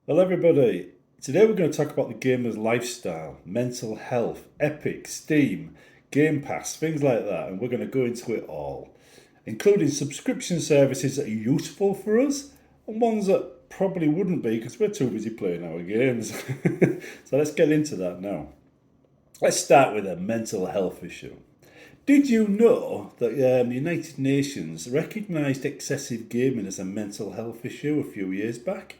Well, everybody, today we're going to talk about the gamer's lifestyle, mental health, Epic, Steam, Game Pass, things like that, and we're going to go into it all, including subscription services that are useful for us and ones that probably wouldn't be because we're too busy playing our games. So let's get into that now. Let's start with a mental health issue. Did you know that the United Nations recognised excessive gaming as a mental health issue a few years back?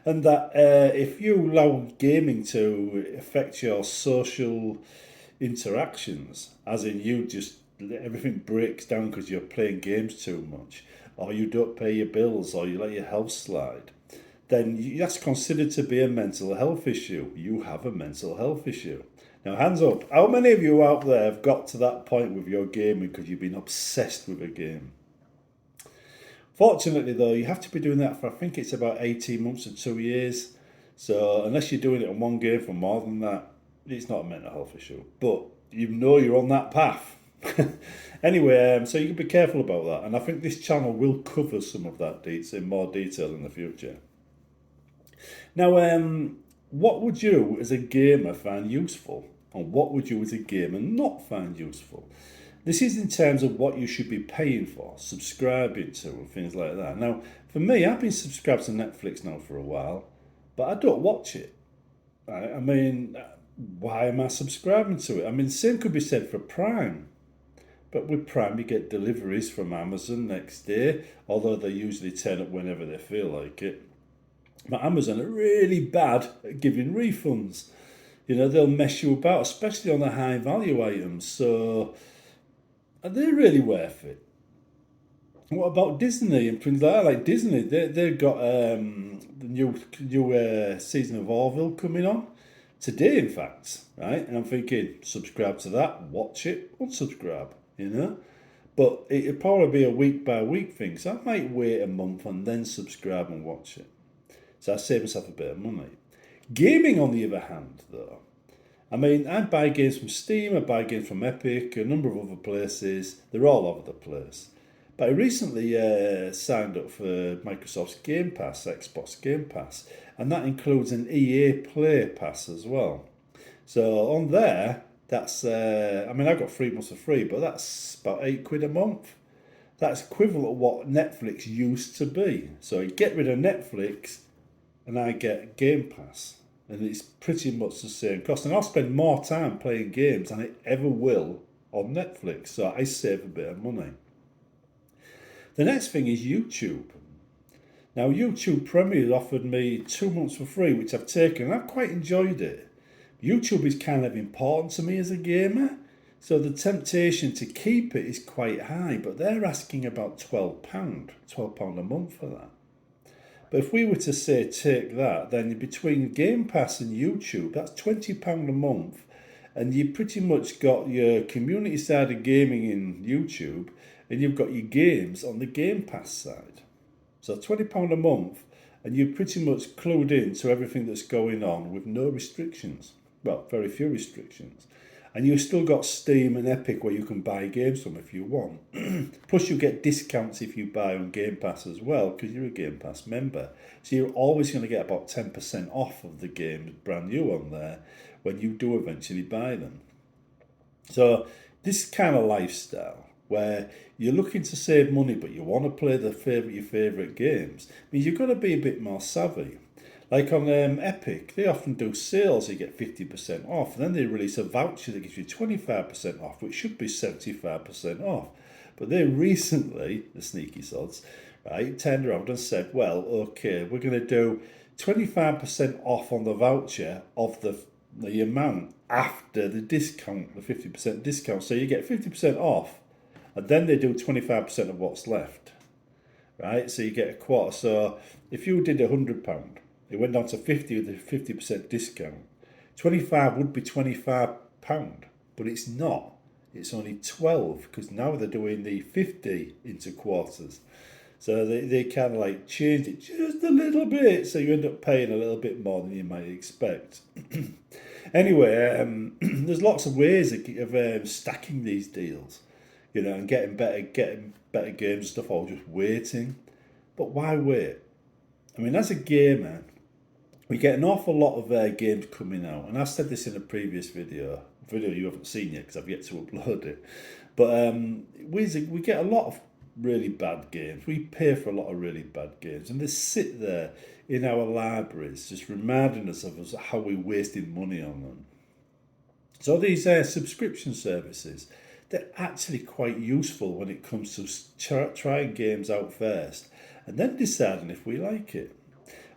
And that if you allow gaming to affect your social interactions, as in you just everything breaks down because you're playing games too much, or you don't pay your bills, or you let your health slide, then that's considered to be a mental health issue. You have a mental health issue. Now, hands up, how many of you out there have got to that point with your gaming because you've been obsessed with a game? Fortunately, though, you have to be doing that for I think it's about 18 months to 2 years. So, unless you're doing it in one game for more than that, it's not a mental health issue. But you know you're on that path. Anyway, so you can be careful about that. And I think this channel will cover some of that in more detail in the future. Now, what would you as a gamer find useful? And what would you as a gamer not find useful? This is in terms of what you should be paying for, subscribing to, and things like that. Now, for me, I've been subscribed to Netflix now for a while, but I don't watch it. Right? I mean, why am I subscribing to it? I mean, same could be said for Prime. But with Prime, you get deliveries from Amazon next day, although they usually turn up whenever they feel like it. But Amazon are really bad at giving refunds. You know, they'll mess you about, especially on the high value items. So, are they really worth it? What about Disney and things like that? Like Disney, they've got the new season of Orville coming on today, in fact, right? And I'm thinking, subscribe to that, watch it, unsubscribe, you know? But it'd probably be a week by week thing, so I might wait a month and then subscribe and watch it. So I save myself a bit of money. Gaming, on the other hand, though, I mean, I buy games from Steam, I buy games from Epic, a number of other places. They're all over the place. But I recently signed up for Microsoft's Game Pass, Xbox Game Pass, and that includes an EA Play Pass as well. So on there, that's, I mean, I got 3 months for free, but that's about £8 a month. That's equivalent to what Netflix used to be. So you get rid of Netflix and I get Game Pass. And it's pretty much the same cost. And I'll spend more time playing games than I ever will on Netflix. So I save a bit of money. The next thing is YouTube. Now, YouTube Premium offered me 2 months for free, which I've taken, and I've quite enjoyed it. YouTube is kind of important to me as a gamer, so the temptation to keep it is quite high, but they're asking about £12 a month for that. But if we were to say take that, then between Game Pass and YouTube, that's £20 a month, and you pretty much got your community side of gaming in YouTube, and you've got your games on the Game Pass side. So £20 a month, and you're pretty much clued in to everything that's going on with no restrictions. Well, very few restrictions. And you've still got Steam and Epic where you can buy games from if you want. Plus, you get discounts if you buy on Game Pass as well because you're a Game Pass member. So you're always going to get about 10% off of the games brand new on there when you do eventually buy them. So this kind of lifestyle where you're looking to save money but you want to play your favourite games means you've got to be a bit more savvy. Like on Epic, they often do sales, you get 50% off, and then they release a voucher that gives you 25% off, which should be 75% off. But they recently, the sneaky sods, right, turned around and said, well, okay, we're going to do 25% off on the voucher of the amount after the discount, the 50% discount. So you get 50% off, and then they do 25% of what's left, right? So you get a quarter. So if you did £100, it went down to 50 with a 50% discount. 25 would be £25, but it's not. It's only 12 because now they're doing the 50 into quarters. So they kind of like changed it just a little bit, so you end up paying a little bit more than you might expect. Anyway, there's lots of ways of stacking these deals, you know, and getting better games and stuff, or just waiting. But why wait? I mean, as a gamer, we get an awful lot of games coming out, and I said this in a previous video you haven't seen yet because I've yet to upload it. But we get a lot of really bad games. We pay for a lot of really bad games, and they sit there in our libraries, just reminding us of how we're wasting money on them. So these subscription services, they're actually quite useful when it comes to trying games out first, and then deciding if we like it.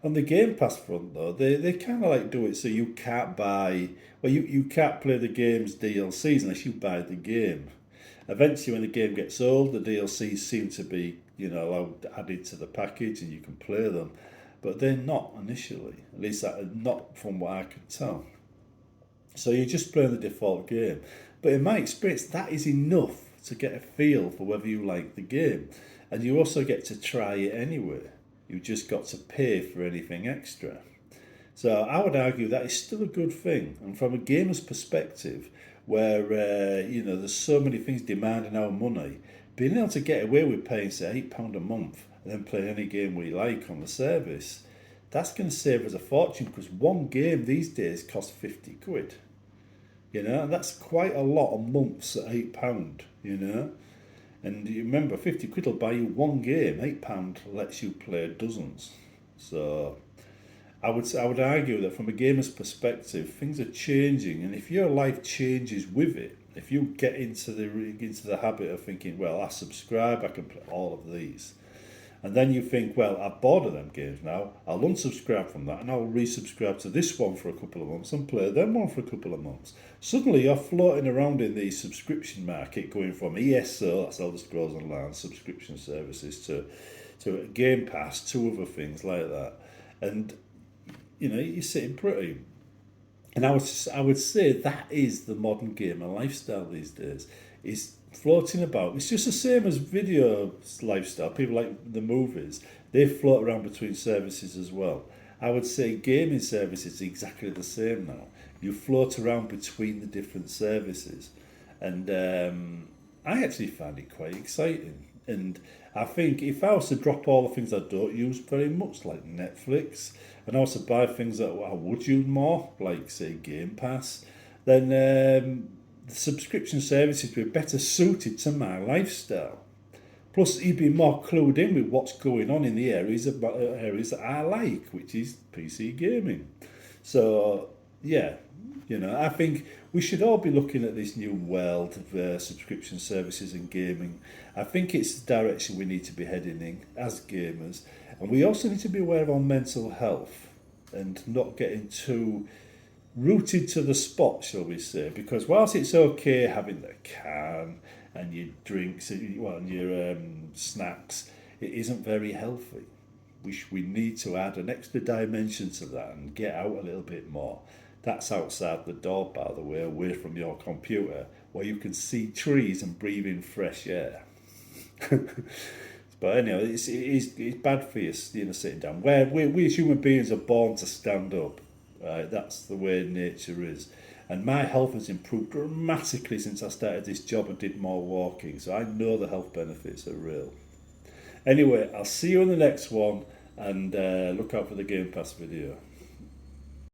On the Game Pass front, though, they kind of like do it so you can't buy, well, you can't play the game's DLCs unless you buy the game. Eventually, when the game gets old, the DLCs seem to be, allowed added to the package and you can play them, but they're not initially, at least not from what I can tell. So you're just playing the default game. But in my experience, that is enough to get a feel for whether you like the game. And you also get to try it anyway. You've just got to pay for anything extra. So I would argue that is still a good thing. And from a gamer's perspective, where there's so many things demanding our money, being able to get away with paying, say, £8 a month and then play any game we like on the service, that's going to save us a fortune, because one game these days costs 50 quid. And that's quite a lot of months at £8, And you remember, 50 quid will buy you one game. £8 lets you play dozens. So I would argue that from a gamer's perspective, things are changing, and if your life changes with it, if you get into the habit of thinking, well, I subscribe, I can play all of these, and then you think, well, I'm bored of them games now, I'll unsubscribe from that and I'll resubscribe to this one for a couple of months and play them one for a couple of months. Suddenly you're floating around in the subscription market, going from ESO, that's Elder Scrolls Online subscription services, to Game Pass, to other things like that. And you're sitting pretty. And I would say that is the modern gamer lifestyle these days, is floating about. It's just the same as video lifestyle. People like the movies, they float around between services as well. I would say gaming services are exactly the same now. You float around between the different services, and I actually find it quite exciting. And I think if I was to drop all the things I don't use very much, like Netflix, and I was to buy things that I would use more, like, say, Game Pass, then the subscription services would be better suited to my lifestyle. Plus, you'd be more clued in with what's going on in the areas that I like, which is PC gaming. So, yeah, I think we should all be looking at this new world of subscription services and gaming. I think it's the direction we need to be heading in as gamers. And we also need to be aware of our mental health and not getting too rooted to the spot, shall we say, because whilst it's okay having the can and your drinks and your snacks, it isn't very healthy. We need to add an extra dimension to that and get out a little bit more. That's outside the door, by the way, away from your computer, where you can see trees and breathe in fresh air. But anyway, it's bad for you, sitting down. Where we as human beings are born to stand up. Right, that's the way nature is. And my health has improved dramatically since I started this job and did more walking. So I know the health benefits are real. Anyway, I'll see you in the next one, and look out for the Game Pass video.